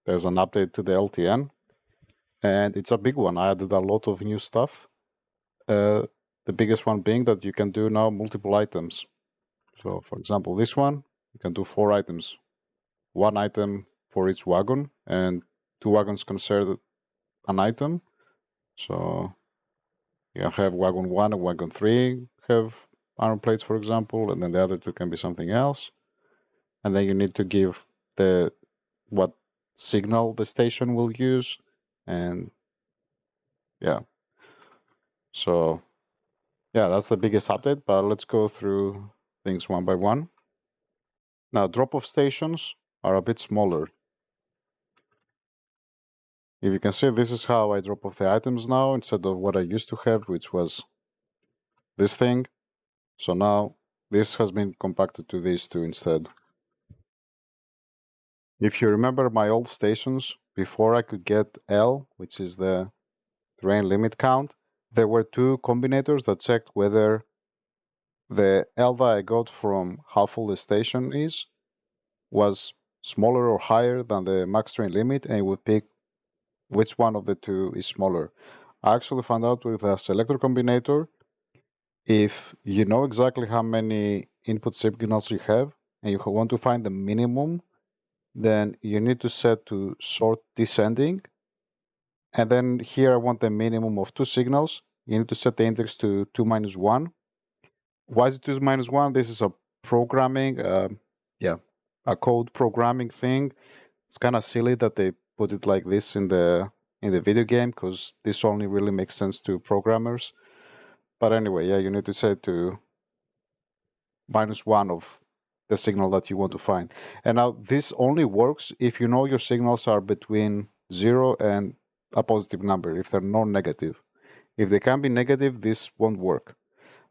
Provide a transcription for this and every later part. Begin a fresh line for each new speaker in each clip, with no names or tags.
there's an update to the LTN, and it's a big one. I added a lot of new stuff. The biggest one being that you can do now multiple items. So for example, this one, you can do 4 items. 1 item for each wagon, and 2 wagons considered an item. So you have wagon 1 and wagon 3 have iron plates, for example, and then the other 2 can be something else. And then you need to give the what signal the station will use, and yeah. So yeah, that's the biggest update, but let's go through things one by one. Now, drop-off stations are a bit smaller. If you can see, this is how I drop off the items now, instead of what I used to have, which was this thing. So now this has been compacted to these 2 instead. If you remember my old stations, before I could get L, which is the terrain limit count, there were 2 combinators that checked whether the L that I got from how full the station is was smaller or higher than the max terrain limit, and it would pick which one of the 2 is smaller. I actually found out with a selector combinator, if you know exactly how many input signals you have, and you want to find the minimum, then you need to set to sort descending. And then here I want the minimum of 2 signals. You need to set the index to 2 minus 1. Why is it 2 minus 1? This is a programming, a code programming thing. It's kind of silly that they put it like this in the video game, because this only really makes sense to programmers. But anyway, yeah, you need to set to -1 of the signal that you want to find. And now this only works if you know your signals are between 0 and a positive number, if they're non-negative. If they can be negative, this won't work.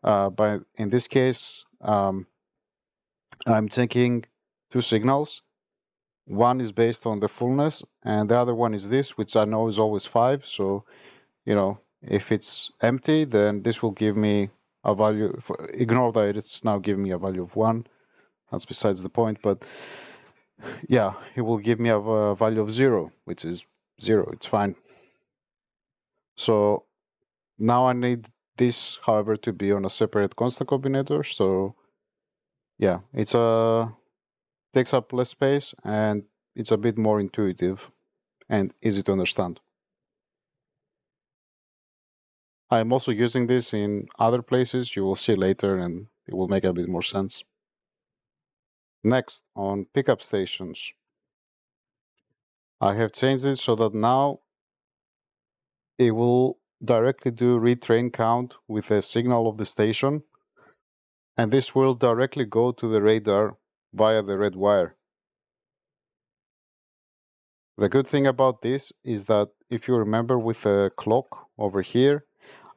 But in this case, I'm taking 2 signals. One is based on the fullness, and the other one is this, which I know is always 5. So, you know, if it's empty, then this will give me a value. Ignore that it's now giving me a value of 1. That's besides the point, but yeah, it will give me a value of 0, which is 0. It's fine. So now I need this, however, to be on a separate constant combinator. So yeah, it's takes up less space, and it's a bit more intuitive and easy to understand. I'm also using this in other places. You will see later, and it will make a bit more sense. Next, on pickup stations, I have changed it so that now it will directly do retrain count with a signal of the station, and this will directly go to the radar via the red wire. The good thing about this is that if you remember with the clock over here,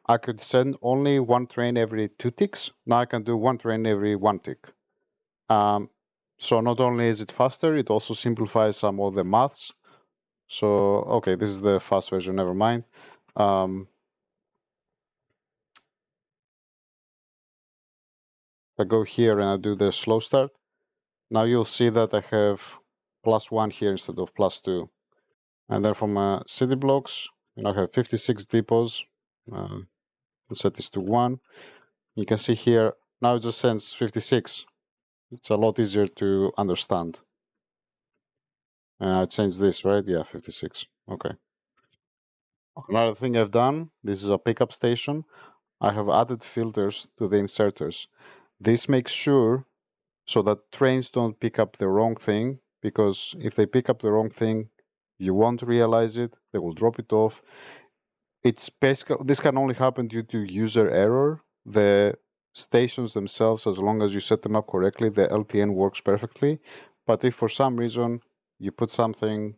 I could send only 1 train every 2 ticks. Now I can do 1 train every 1 tick. So not only is it faster, it also simplifies some of the maths. So, okay, this is the fast version, never mind. I go here and I do the slow start. Now you'll see that I have +1 here instead of +2. And then from city blocks, I have 56 depots. Let's set this to 1. You can see here, now it just sends 56. It's a lot easier to understand. And I changed this, right? Yeah, 56. Okay. Another thing I've done, this is a pickup station. I have added filters to the inserters. This makes sure so that trains don't pick up the wrong thing, because if they pick up the wrong thing, you won't realize it, they will drop it off. It's basically, this can only happen due to user error. The stations themselves, as long as you set them up correctly, the LTN works perfectly. But if for some reason you put something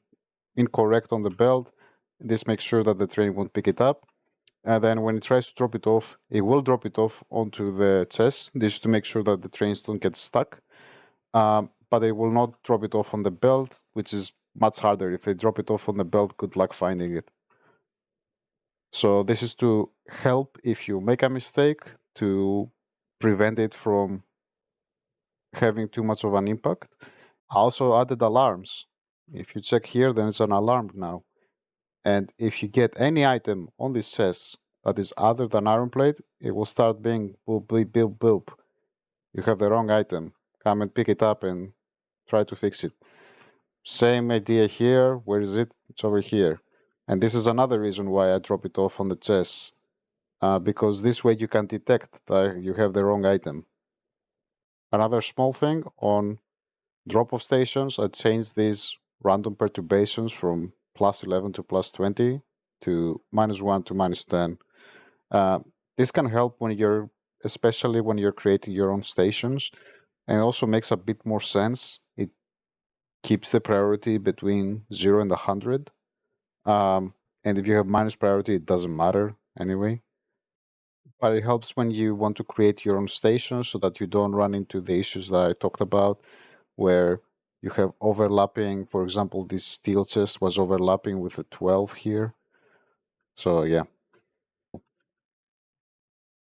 incorrect on the belt, this makes sure that the train won't pick it up. And then when it tries to drop it off, it will drop it off onto the chest. This is to make sure that the trains don't get stuck. But they will not drop it off on the belt, which is much harder. If they drop it off on the belt, good luck finding it. So this is to help if you make a mistake, to prevent it from having too much of an impact. I also added alarms. If you check here, then it's an alarm now. And if you get any item on this chest that is other than iron plate, it will start being boop, boop, boop, boop. You have the wrong item. Come and pick it up and try to fix it. Same idea here. Where is it? It's over here. And this is another reason why I drop it off on the chest. Because this way you can detect that you have the wrong item. Another small thing on drop-off stations, I changed these random perturbations from +11 to +20 to -1 to -10. Uh, this can help when you're, especially when you're creating your own stations, and it also makes a bit more sense. It keeps the priority between 0 and 100. And if you have minus priority, it doesn't matter anyway. But it helps when you want to create your own station so that you don't run into the issues that I talked about, where you have overlapping. For example, this steel chest was overlapping with the 12 here. So yeah,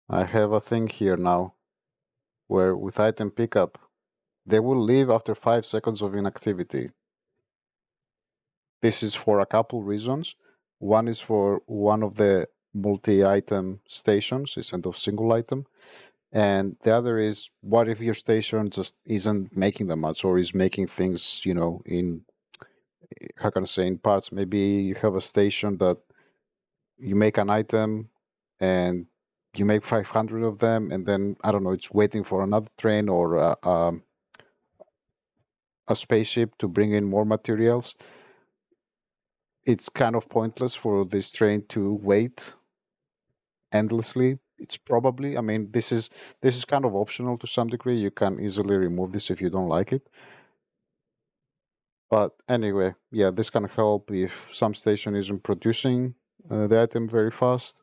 I have a thing here now where with item pickup, they will leave after 5 seconds of inactivity. This is for a couple reasons. One is for one of the multi-item stations instead of single item. And the other is, what if your station just isn't making that much or is making things, in, how can I say, in parts? Maybe you have a station that you make an item and you make 500 of them, and then, I don't know, it's waiting for another train or a spaceship to bring in more materials. It's kind of pointless for this train to wait endlessly. It's probably, I mean, this is kind of optional to some degree. You can easily remove this if you don't like it. But anyway, yeah, this can help if some station isn't producing the item very fast,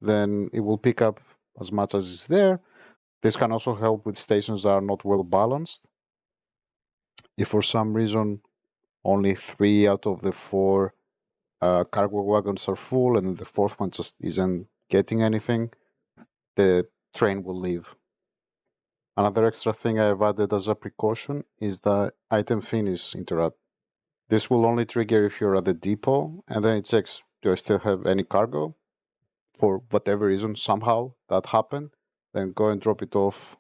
then it will pick up as much as is there. This can also help with stations that are not well balanced. If for some reason only 3 out of the 4 cargo wagons are full and the fourth one just isn't getting anything, the train will leave. Another extra thing I have added as a precaution is the item finish interrupt. This will only trigger if you're at the depot, and then it checks, do I still have any cargo? For whatever reason, somehow that happened, then go and drop it off.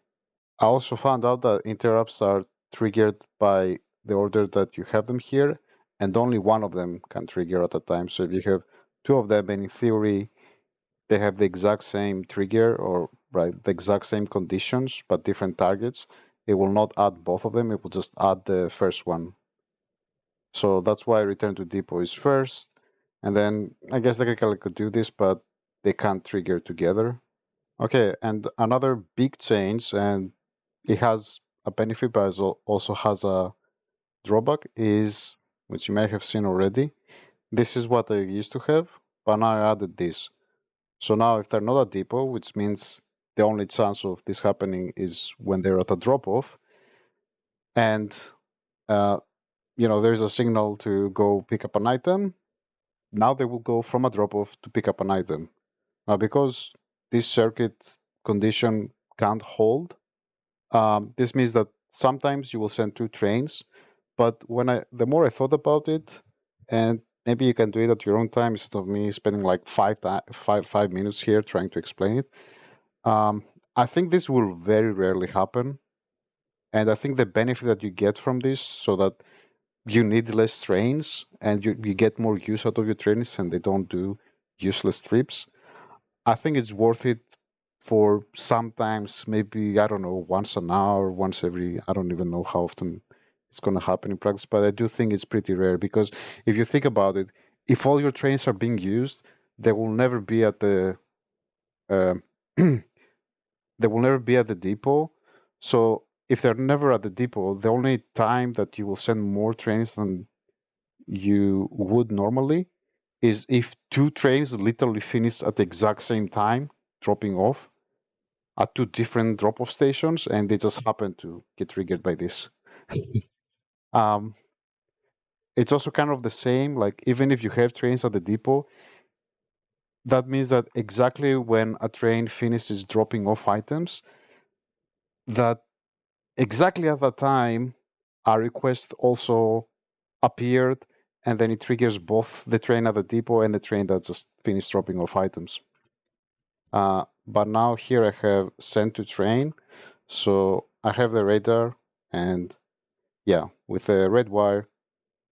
I also found out that interrupts are triggered by the order that you have them here, and only one of them can trigger at a time. So if you have 2 of them, and in theory, they have the exact same trigger or the exact same conditions, but different targets, it will not add both of them. It will just add the first one. So that's why return to depot is first. And then I guess technically could do this, but they can't trigger together. Okay, and another big change, and it has a benefit, but it also has a drawback, is, which you may have seen already. This is what I used to have, but now I added this. So now if they're not at depot, which means the only chance of this happening is when they're at a drop-off, and there's a signal to go pick up an item, now they will go from a drop-off to pick up an item. Now, because this circuit condition can't hold, this means that sometimes you will send 2 trains, but the more I thought about it, and maybe you can do it at your own time instead of me spending like 5 minutes here trying to explain it. I think this will very rarely happen, and I think the benefit that you get from this, so that you need less trains and you get more use out of your trains and they don't do useless trips. I think it's worth it for sometimes, maybe, I don't know, once an hour, once every, I don't even know how often it's going to happen in practice, but I do think it's pretty rare because if you think about it, if all your trains are being used, they will never be at the uh, they will never be at the depot. So if they're never at the depot, the only time that you will send more trains than you would normally is if 2 trains literally finish at the exact same time dropping off at 2 different drop-off stations, and they just happen to get triggered by this. um, it's also kind of the same, like even if you have trains at the depot, that means that exactly when a train finishes dropping off items, that exactly at that time, a request also appeared, and then it triggers both the train at the depot and the train that just finished dropping off items. But now here I have send to train, so I have the radar, and yeah, with the red wire,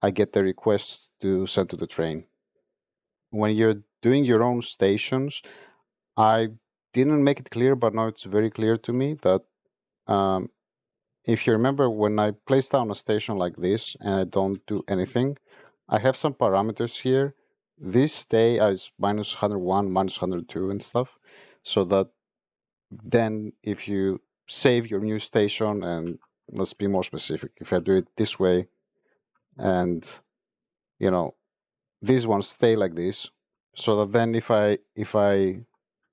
I get the request to send to the train. When you're doing your own stations, I didn't make it clear, but now it's very clear to me that if you remember, when I place down a station like this and I don't do anything, I have some parameters here. These stay as minus 101, minus 102 and stuff, so that then if you save your new station, and let's be more specific, if I do it this way, and you know, these ones stay like this, so that then if I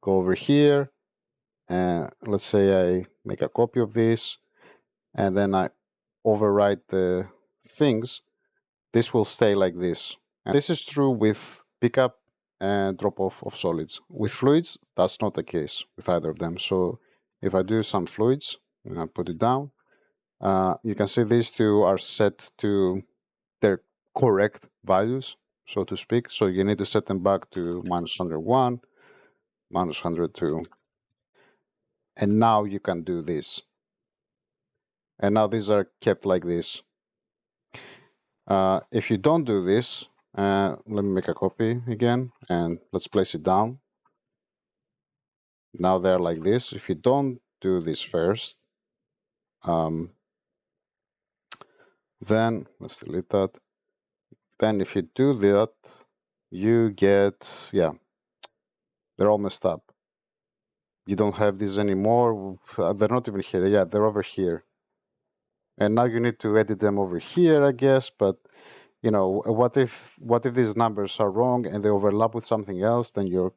go over here and let's say I make a copy of this and then I overwrite the things, this will stay like this. And this is true with pickup and drop off of solids. With fluids, that's not the case with either of them. So if I do some fluids and I put it down, you can see these two are set to their correct values, so to speak. So you need to set them back to minus 101, minus 102. And now you can do this. And now these are kept like this. If you don't do this, let me make a copy again and let's place it down. Now they're like this. If you don't do this first, then let's delete that. Then if you do that, you get, yeah, they're all messed up. You don't have these anymore. They're not even here. Yeah, they're over here. And now you need to edit them over here, I guess. But you know, what if these numbers are wrong and they overlap with something else? Then you're,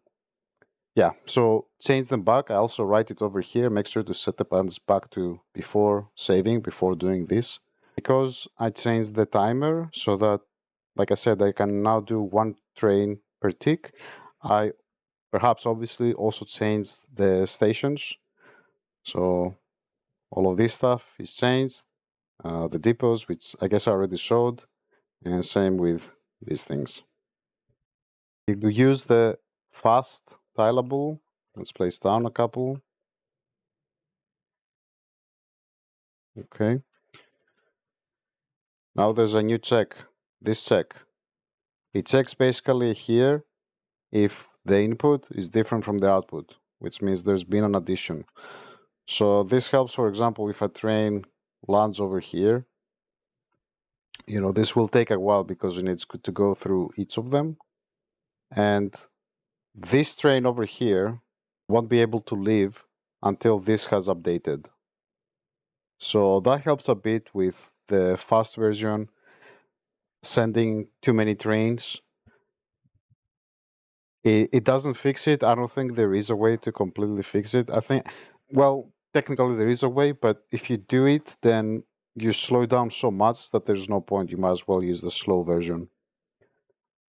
yeah. So change them back. I also write it over here. Make sure to set the parameters back to before saving, before doing this. Because I changed the timer so that, like I said, I can now do one train per tick. I perhaps obviously also changed the stations. So all of this stuff is changed. The depots, which I guess I already showed, and same with these things. You use the fast tileable. Let's place down a couple. Okay. Now there's a new check. This check. It checks basically here if the input is different from the output, which means there's been an addition. So this helps, for example, if a train lands over here, you know, this will take a while because it needs to go through each of them. And this train over here won't be able to leave until this has updated. So that helps a bit with the fast version, sending too many trains. It doesn't fix it. I don't think there is a way to completely fix it. I think, well, technically there is a way, but if you do it, then you slow down so much that there's no point. You might as well use the slow version.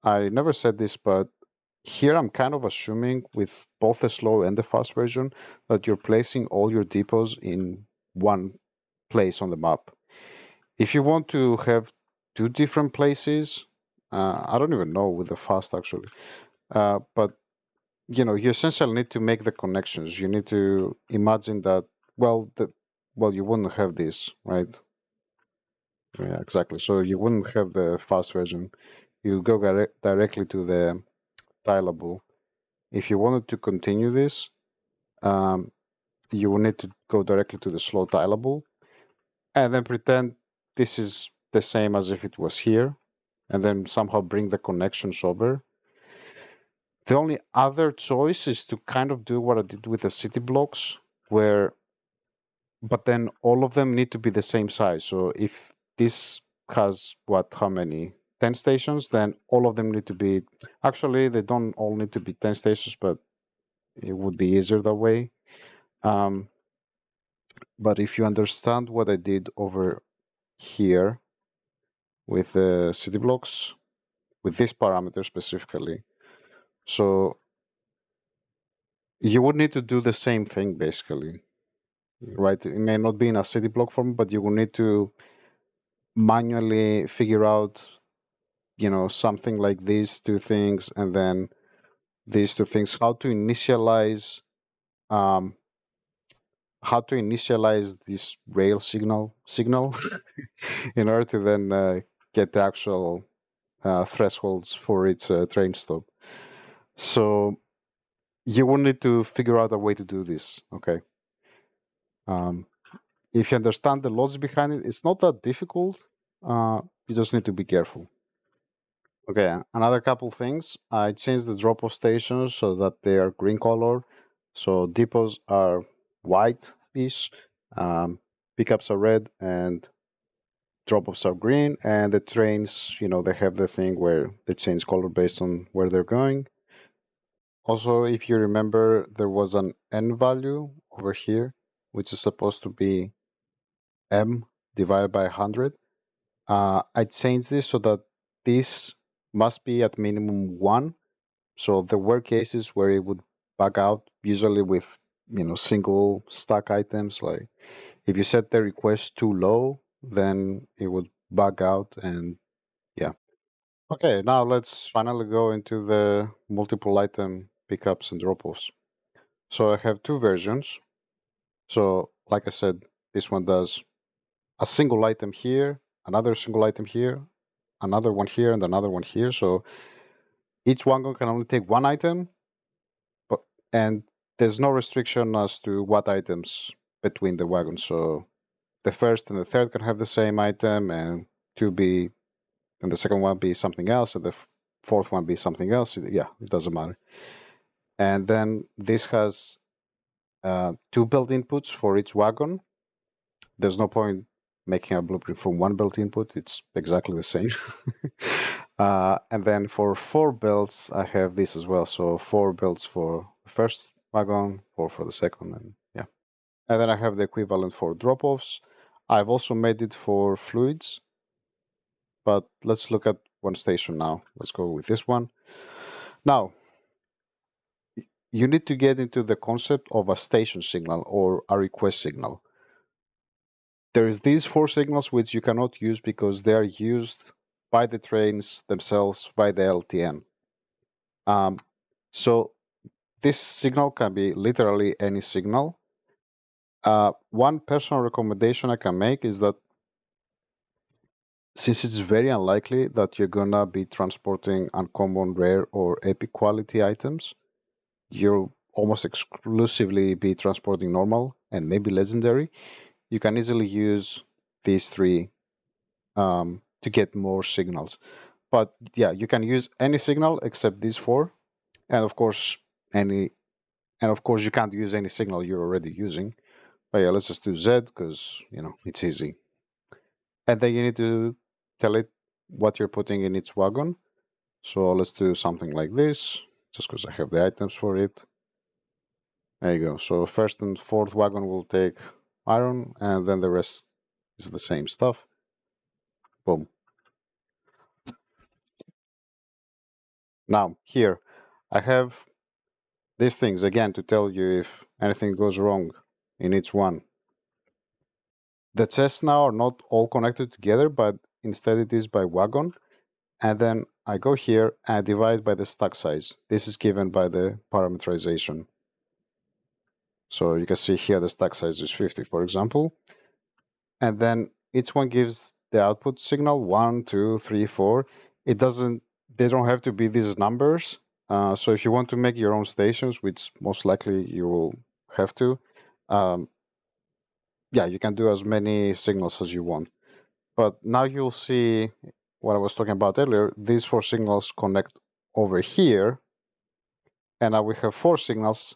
I never said this, but here I'm kind of assuming with both the slow and the fast version that you're placing all your depots in one place on the map. If you want to have two different places, I don't even know with the fast actually, but you know, you essentially need to make the connections. You need to imagine that, well, you wouldn't have this, right? Yeah, exactly. So you wouldn't have the fast version. You go directly to the tileable. If you wanted to continue this, you will need to go directly to the slow tileable and then pretend this is the same as if it was here, and then somehow bring the connections over. The only other choice is to kind of do what I did with the city blocks, but then all of them need to be the same size. So if this has how many? 10 stations, then all of them need to be, actually, they don't all need to be 10 stations, but it would be easier that way. But if you understand what I did over here with the city blocks, with this parameter specifically, so you would need to do the same thing basically, right? It may not be in a city block form, but you will need to manually figure out something like these two things and then these two things, how to initialize this rail signal in order to then get the actual thresholds for its train stop. So you will need to figure out a way to do this, okay? If you understand the logic behind it, it's not that difficult. You just need to be careful. Okay, another couple things. I changed the drop-off stations so that they are green color. So depots are white-ish, pickups are red, and drop-offs are green. And the trains, they have the thing where they change color based on where they're going. Also, if you remember, there was an n value over here, which is supposed to be m divided by 100. I changed this so that this must be at minimum 1. So there were cases where it would bug out, usually with single stack items. Like if you set the request too low, then it would bug out, and yeah. Okay, now let's finally go into the multiple item pickups and drop-offs. So I have two versions. So like I said, this one does a single item here, another single item here, another one here, and another one here. So each wagon can only take one item, and there's no restriction as to what items between the wagons. So the first and the third can have the same item, and and the second one be something else, and the fourth one be something else. Yeah, it doesn't matter. And then this has two built inputs for each wagon. There's no point making a blueprint from one built input. It's exactly the same. And then for 4 builds, I have this as well. So 4 builds for the first wagon, 4 for the second, and yeah. And then I have the equivalent for drop-offs. I've also made it for fluids, but let's look at one station now. Let's go with this one. Now, you need to get into the concept of a station signal or a request signal. There is these 4 signals which you cannot use because they are used by the trains themselves, by the LTN. So this signal can be literally any signal. One personal recommendation I can make is that since it's very unlikely that you're gonna be transporting uncommon, rare, or epic quality items, you'll almost exclusively be transporting normal and maybe legendary. You can easily use these 3 to get more signals. But yeah, you can use any signal except these 4, and of course you can't use any signal you're already using. But yeah, let's just do Z because it's easy. And then you need to tell it what you're putting in its wagon. So let's do something like this, just because I have the items for it. There you go. So first and fourth wagon will take iron, and then the rest is the same stuff. Boom. Now here, I have these things again to tell you if anything goes wrong in each one. The chests now are not all connected together, but instead it is by wagon. And then I go here and divide by the stack size. This is given by the parameterization. So you can see here the stack size is 50, for example. And then each one gives the output signal 1, 2, 3, 4. They don't have to be these numbers. So if you want to make your own stations, which most likely you will have to, yeah, you can do as many signals as you want. But now you'll see what I was talking about earlier. These 4 signals connect over here, and now we have 4 signals.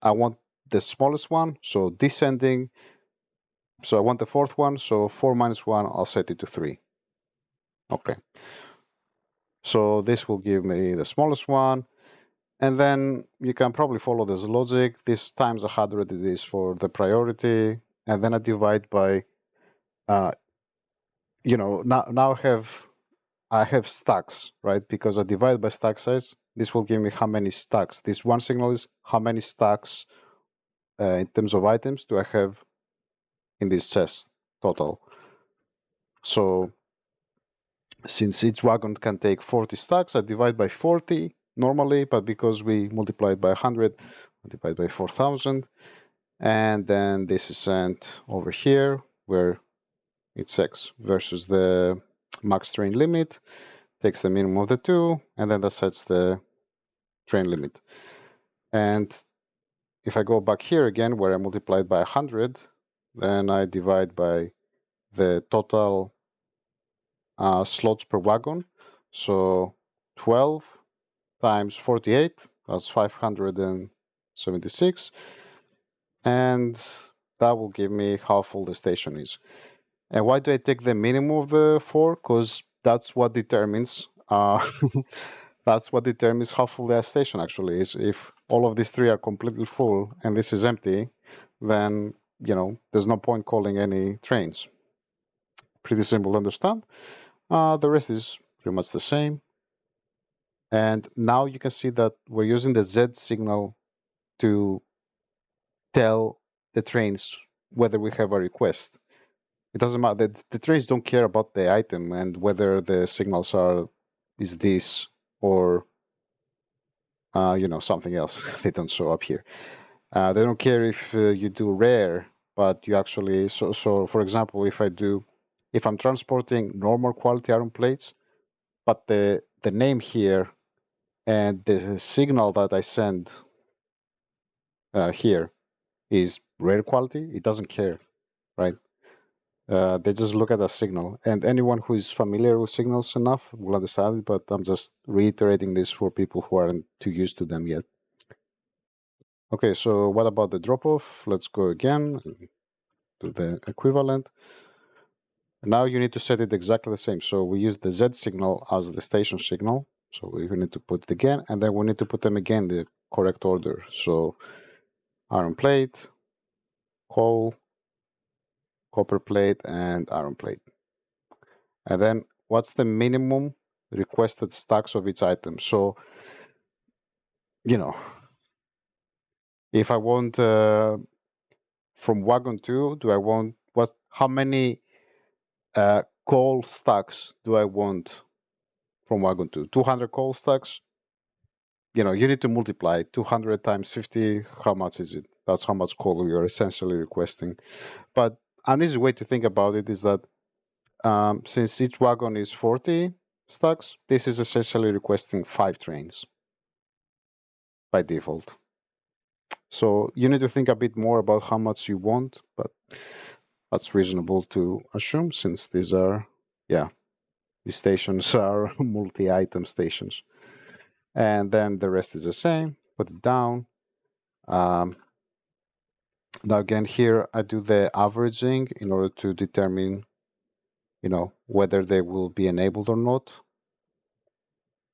I want the smallest one, so descending. So I want the 4th one, so 4 minus 1, I'll set it to 3. Okay. So this will give me the smallest one. And then you can probably follow this logic. This times 100 it is for the priority. And then I divide by, now I have stacks, right? Because I divide by stack size. This will give me how many stacks. This one signal is how many stacks in terms of items do I have in this chest total. So Since each wagon can take 40 stacks, I divide by 40 normally, but because we multiply it by 100, I divide by 4,000. And then this is sent over here where it's X versus the max train limit, takes the minimum of the two, and then that sets the train limit. And if I go back here again, where I multiplied by 100, then I divide by the total slots per wagon. So 12 times 48, that's 576. And that will give me how full the station is. And why do I take the minimum of the four? Because that's what determines that's what determines how full the station actually is. If all of these three are completely full and this is empty, then there's no point calling any trains. Pretty simple to understand. The rest is pretty much the same. And now you can see that we're using the Z signal to tell the trains whether we have a request. It doesn't matter. The trains don't care about the item and whether the signals is this or something else. They don't show up here. They don't care if you do rare, but you actually so for example, if I'm transporting normal quality iron plates, but the name here and the signal that I send here is rare quality, it doesn't care, right? They just look at the signal, and anyone who is familiar with signals enough will understand it, but I'm just reiterating this for people who aren't too used to them yet. Okay, so what about the drop-off? Let's go again and do the equivalent. Now you need to set it exactly the same. So we use the Z signal as the station signal. So we need to put it again, and then we need to put them again in the correct order. So iron plate, coal, copper plate, and iron plate. And then what's the minimum requested stacks of each item? So, if I want from wagon 2, do I want how many coal stacks do I want from wagon 2? 200 coal stacks? You need to multiply 200 times 50. How much is it? That's how much coal you're essentially requesting. But an easy way to think about it is that since each wagon is 40 stacks, this is essentially requesting 5 trains by default. So you need to think a bit more about how much you want, but that's reasonable to assume since these stations are multi-item stations. And then the rest is the same, put it down. Now again, here I do the averaging in order to determine, whether they will be enabled or not,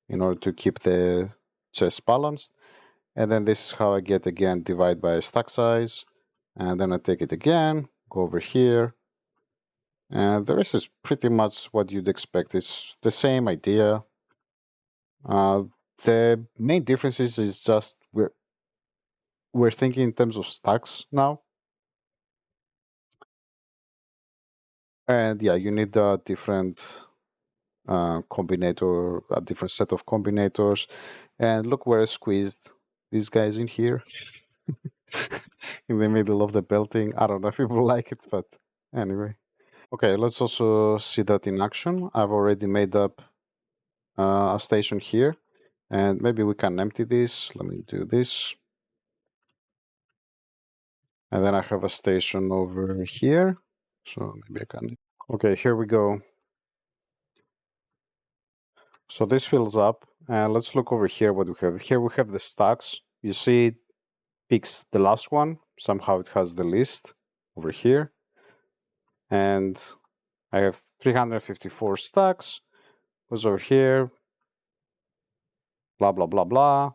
in order to keep the chest balanced. And then this is how I get, again, divide by stack size. And then I take it again, go over here. And the rest is pretty much what you'd expect. It's the same idea. The main difference is just we're thinking in terms of stacks now. And yeah, you need a different combinator, a different set of combinators. And look where I squeezed these guys in here in the middle of the belting. I don't know if people like it, but anyway. Okay, let's also see that in action. I've already made up a station here, and maybe we can empty this. Let me do this. And then I have a station over here. So maybe I can. Okay, here we go. So this fills up, and let's look over here what we have. Here we have the stacks. You see it picks the last one. Somehow it has the list over here. And I have 354 stacks. Goes over here. Blah, blah, blah, blah.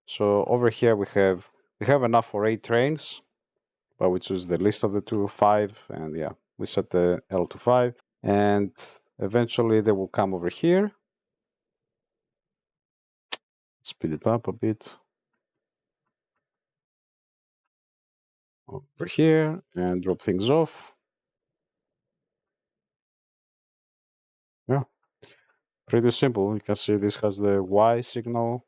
So over here we have enough for 8 trains, but we choose the list of the 2, 5, and yeah, we set the L to 5. And eventually they will come over here. Speed it up a bit. Over here and drop things off. Yeah. Pretty simple. You can see this has the Y signal.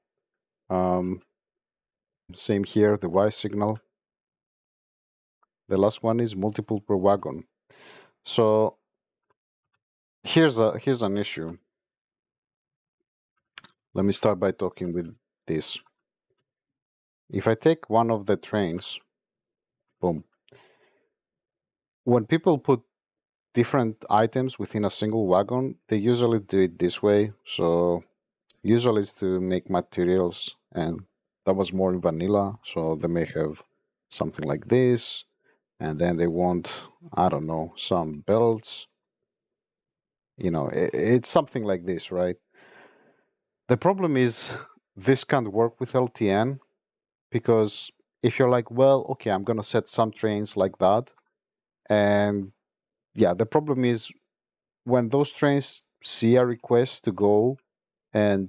Same here, the Y signal. The last one is multiple per wagon. So here's an issue. Let me start by talking with this. If I take one of the trains, boom. When people put different items within a single wagon, they usually do it this way. So usually it's to make materials, and that was more in vanilla. So they may have something like this, and then they want, I don't know, some belts. It's something like this, right? The problem is this can't work with LTN because if you're like, well, okay, I'm gonna set some trains like that, and yeah, the problem is when those trains see a request to go and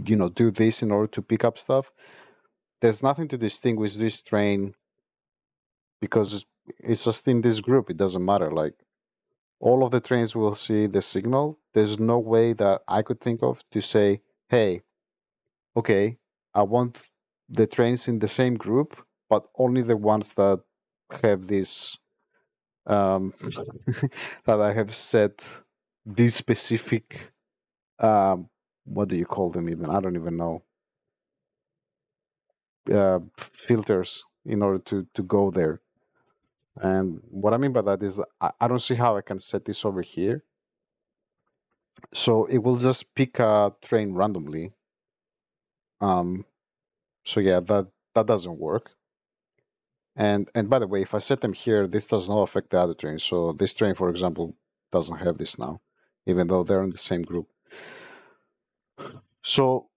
do this in order to pick up stuff, there's nothing to distinguish this train because it's just in this group. It doesn't matter. Like all of the trains will see the signal. There's no way that I could think of to say, hey, okay, I want the trains in the same group, but only the ones that have this that I have set these specific what do you call them even? I don't even know. Filters in order to go there. And what I mean by that is I don't see how I can set this over here. So it will just pick a train randomly. Um, so yeah, that doesn't work. And by the way, if I set them here, this does not affect the other trains. So this train, for example, doesn't have this now, even though they're in the same group. So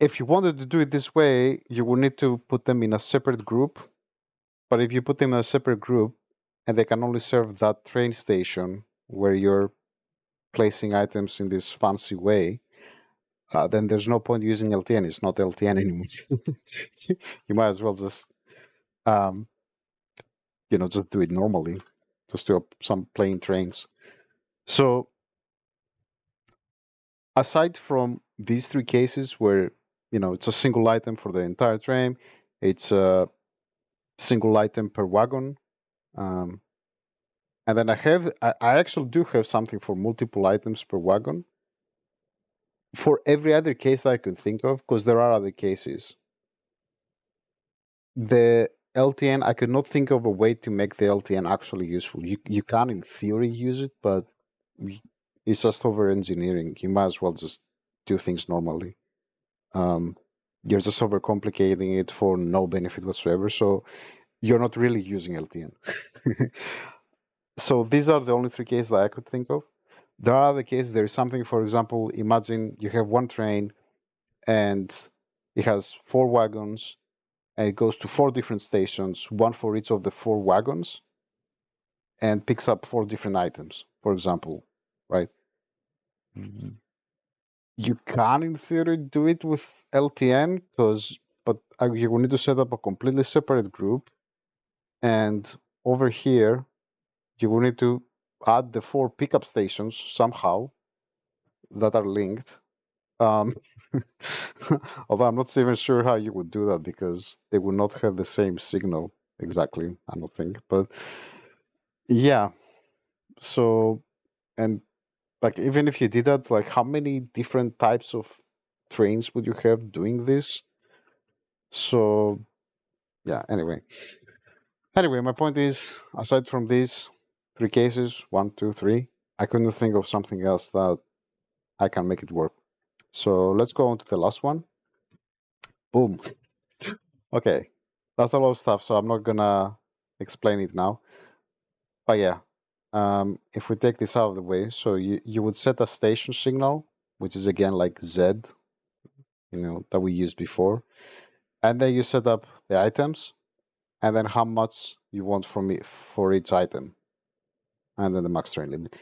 if you wanted to do it this way, you will need to put them in a separate group. But if you put them in a separate group and they can only serve that train station where you're placing items in this fancy way, then there's no point using LTN. It's not LTN anymore. You might as well just, um, just do it normally, just do some plain trains. So aside from these three cases where, it's a single item for the entire train, it's a single item per wagon, um, and then I actually do have something for multiple items per wagon. For every other case that I could think of, because there are other cases, the LTN, I could not think of a way to make the LTN actually useful. You can in theory use it, but it's just over engineering. You might as well just do things normally. Um, you're just overcomplicating it for no benefit whatsoever. So you're not really using LTN. So these are the only three cases that I could think of. There are other cases. There is something, for example, imagine you have one train and it has four wagons and it goes to four different stations, one for each of the four wagons, and picks up four different items, for example, right? You can, in theory, do it with LTN, but you will need to set up a completely separate group, and over here, you will need to add the four pickup stations somehow that are linked. Um, although I'm not even sure how you would do that because they will not have the same signal exactly, I don't think. But yeah, so, and like even if you did that, like how many different types of trains would you have doing this? So yeah, anyway. Anyway, my point is, aside from these three cases, one, two, three, I couldn't think of something else that I can make it work. So let's go on to the last one. Boom. Okay, that's a lot of stuff, so I'm not gonna explain it now. But yeah, if we take this out of the way, so you would set a station signal, which is again like Z, that we used before, and then you set up the items, and then how much you want from it for each item, and then the max train limit.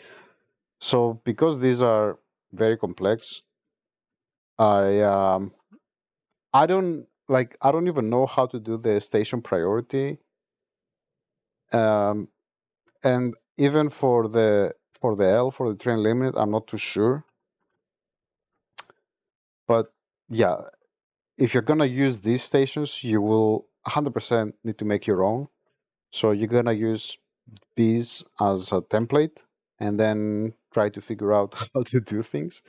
So because these are very complex, I I don't even know how to do the station priority. And even for the for the L, for the train limit, I'm not too sure. But yeah, if you're gonna use these stations, you will 100% need to make your own. So you're gonna use these as a template and then try to figure out how to do things,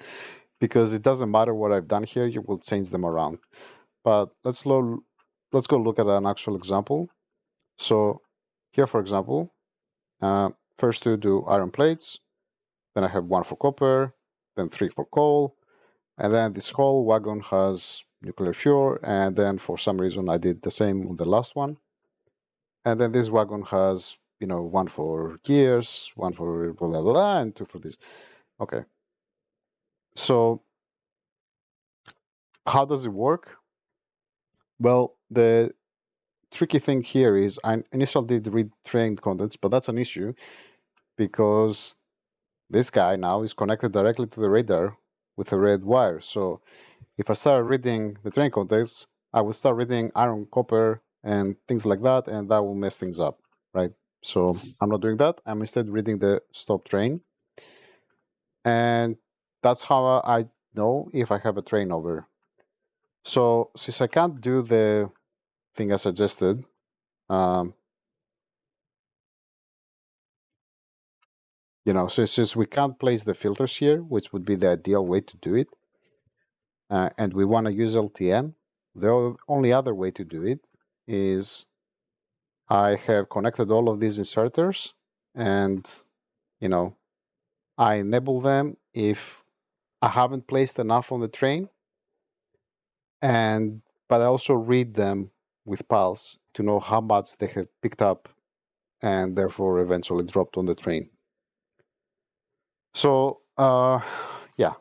because it doesn't matter what I've done here, you will change them around. But let's go look at an actual example. So here, for example, first to do iron plates, then I have 1 for copper, then 3 for coal, and then this whole wagon has nuclear fuel, and then for some reason I did the same on the last one. And then this wagon has, 1 for gears, 1 for blah, blah, blah, and 2 for this. Okay. So how does it work? Well, the tricky thing here is I initially did read train contents, but that's an issue because this guy now is connected directly to the radar with a red wire. So if I start reading the train contents, I will start reading iron, copper, and things like that, and that will mess things up, right? So I'm not doing that. I'm instead reading the stop train. And that's how I know if I have a train over. So since I can't do the thing I suggested, since we can't place the filters here, which would be the ideal way to do it, and we want to use LTN, the only other way to do it is I have connected all of these inserters and, I enable them if I haven't placed enough on the train, but I also read them with pulse to know how much they have picked up and therefore eventually dropped on the train. So, yeah.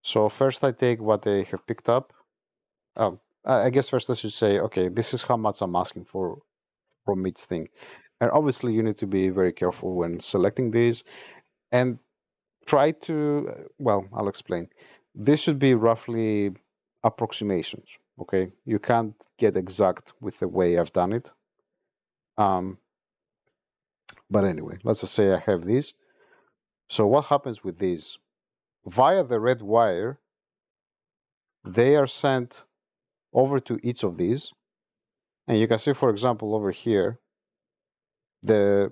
So first I take what they have picked up. I guess first I should say, okay, this is how much I'm asking for from each thing. And obviously you need to be very careful when selecting these and try to, well, I'll explain. This should be roughly approximations, okay? You can't get exact with the way I've done it. But anyway, let's just say I have these. So what happens with these? Via the red wire, they are sent over to each of these. And you can see, for example, over here, the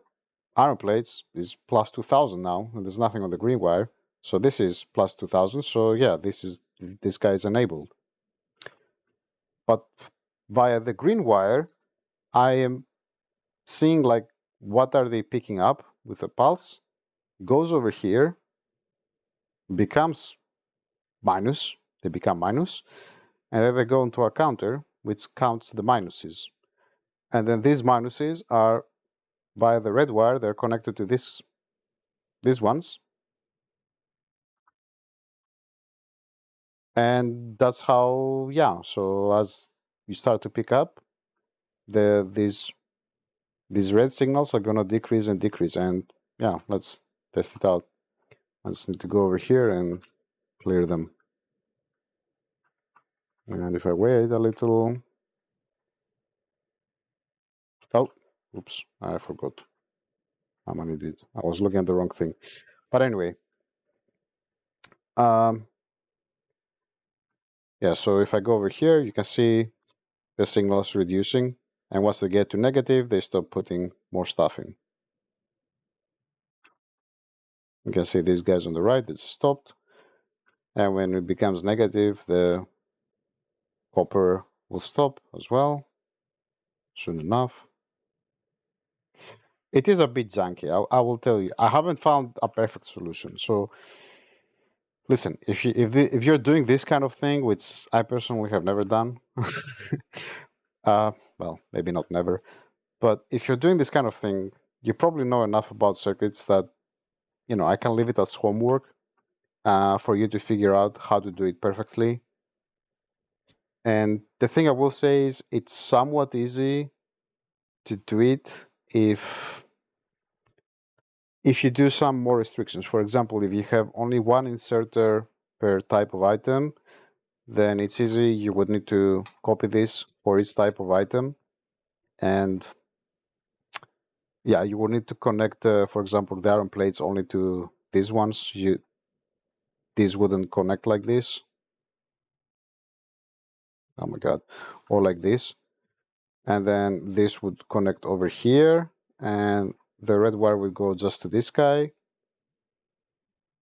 iron plates is plus 2000 now, and there's nothing on the green wire. So this is plus 2000. So yeah, this guy is enabled. But via the green wire, I am seeing like what are they picking up with a pulse, goes over here, becomes minus, they become minus, and then they go into a counter which counts the minuses. And then these minuses are via the red wire, they're connected to these ones. And that's how, yeah, so as you start to pick up, these red signals are gonna decrease and decrease. And yeah, let's test it out. I just need to go over here and clear them. And if I wait a little, oh, oops, I forgot how many did. I was looking at the wrong thing. But anyway, yeah, so if I go over here, you can see the signals reducing. And once they get to negative, they stop putting more stuff in. You can see these guys on the right, it's stopped. And when it becomes negative, the copper will stop as well, soon enough. It is a bit janky, I will tell you. I haven't found a perfect solution. So listen, if you're doing this kind of thing, which I personally have never done, well, maybe not never, but if you're doing this kind of thing, you probably know enough about circuits that I can leave it as homework for you to figure out how to do it perfectly. And the thing I will say is it's somewhat easy to do it if you do some more restrictions. For example, if you have only one inserter per type of item, then it's easy. You would need to copy this for each type of item. And yeah, you will need to connect, for example, the iron plates only to these ones. These wouldn't connect like this. Oh my God. Or like this. And then this would connect over here, and the red wire would go just to this guy.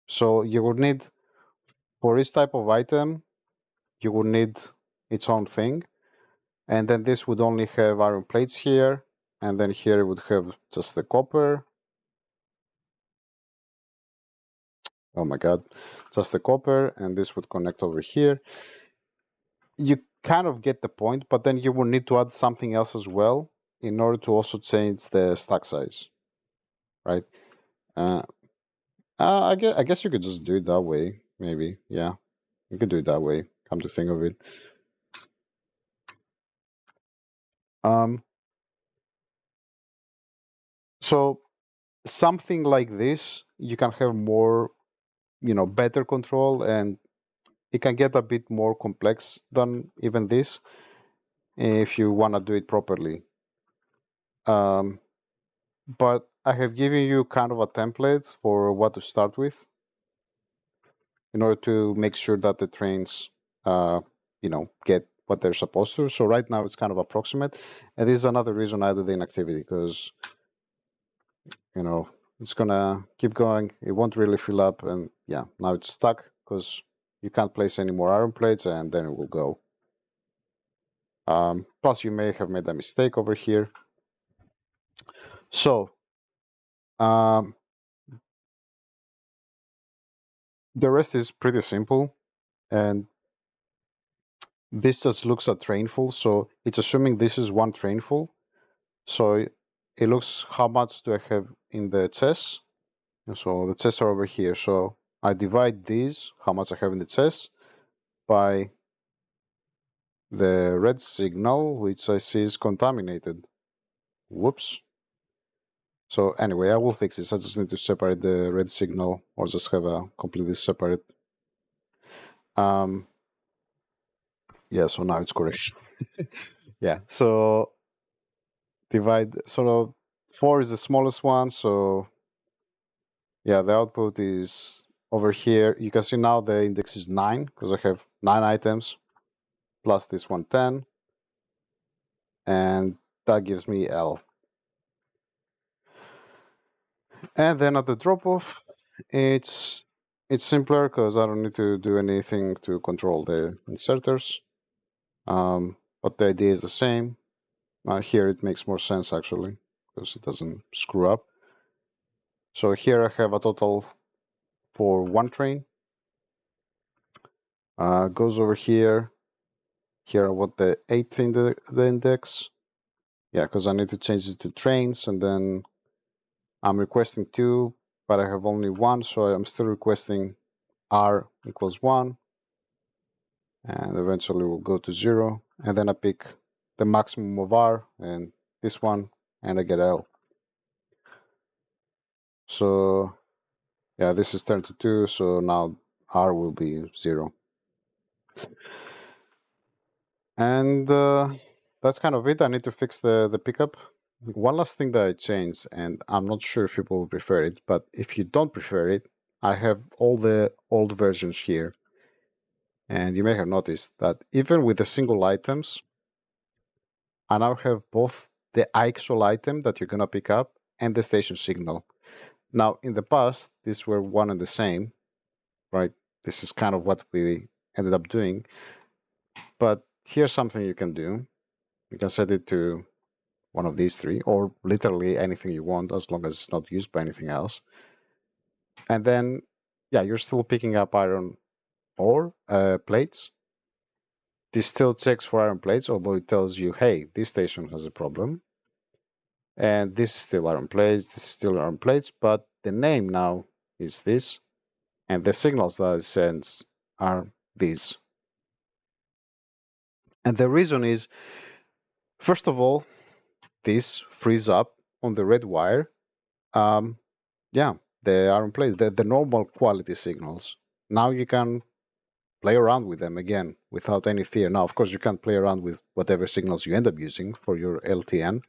So you would need, for each type of item, you would need its own thing. And then this would only have iron plates here, and then here it would have just the copper. Oh my God, just the copper, and this would connect over here. You kind of get the point, but then you will need to add something else as well in order to also change the stack size, right? I guess you could just do it that way, maybe. Yeah, you could do it that way. Come to think of it. So something like this, you can have more, better control, and it can get a bit more complex than even this if you want to do it properly. But I have given you kind of a template for what to start with in order to make sure that the trains, get what they're supposed to. So right now it's kind of approximate. And this is another reason I did the inactivity, because, it's gonna keep going. It won't really fill up. And yeah, now it's stuck because you can't place any more iron plates, and then it will go. Plus, you may have made a mistake over here. So, the rest is pretty simple. And this just looks at trainful. So it's assuming this is one trainful. So it looks how much do I have in the chest. So the chests are over here. So I divide these, how much I have in the chest, by the red signal, which I see is contaminated. Whoops. So anyway, I will fix this. I just need to separate the red signal, or just have a completely separate. Yeah, so now it's correct. Yeah, so divide, so 4 is the smallest one, so yeah, the output is over here. You can see now the index is 9, because I have 9 items, plus this one 10, and that gives me L. And then at the drop-off, it's simpler, because I don't need to do anything to control the inserters. But the idea is the same. Here it makes more sense, actually, because it doesn't screw up. So here I have a total for one train. Goes over here. Here I want the 8th in the index. Yeah, because I need to change it to trains, and then I'm requesting 2, but I have only 1, so I'm still requesting R equals 1, and eventually we'll go to 0, and then I pick the maximum of R and this one, and I get L. So yeah, this is turned to 2, so now R will be 0. And that's kind of it. I need to fix the pickup. One last thing that I changed, and I'm not sure if people will prefer it, but if you don't prefer it, I have all the old versions here. And you may have noticed that even with the single items, I now have both the actual item that you're going to pick up and the station signal. Now, in the past, these were one and the same, right? This is kind of what we ended up doing. But here's something you can do. You can set it to one of these 3, or literally anything you want, as long as it's not used by anything else. And then, yeah, you're still picking up iron ore plates. This still checks for iron plates, although it tells you, hey, this station has a problem. And this is still iron plates, this is still iron plates, but the name now is this, and the signals that it sends are these. And the reason is, first of all, this frees up on the red wire, yeah, the iron plates, the normal quality signals. Now you can play around with them again without any fear. Now, of course, you can't play around with whatever signals you end up using for your LTN.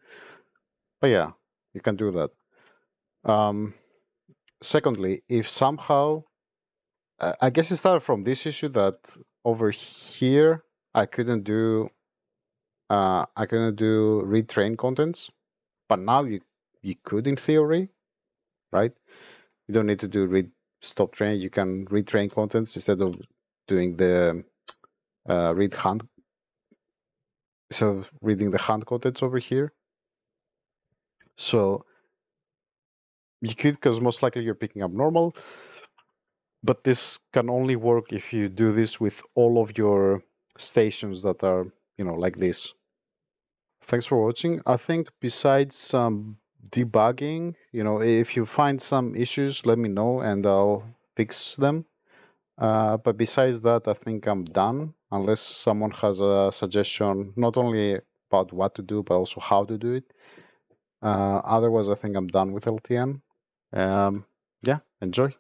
But yeah, you can do that. Secondly, if somehow, I guess it started from this issue that over here I couldn't do retrain contents, but now you could in theory, right? You don't need to do read stop train. You can retrain contents instead of doing the read hand. So reading the hand contents over here. So you could, because most likely you're picking up normal, but this can only work if you do this with all of your stations that are, like this. Thanks for watching. I think besides some debugging, if you find some issues, let me know and I'll fix them. But besides that, I think I'm done, unless someone has a suggestion, not only about what to do, but also how to do it. Otherwise, I think I'm done with LTN. Yeah, enjoy.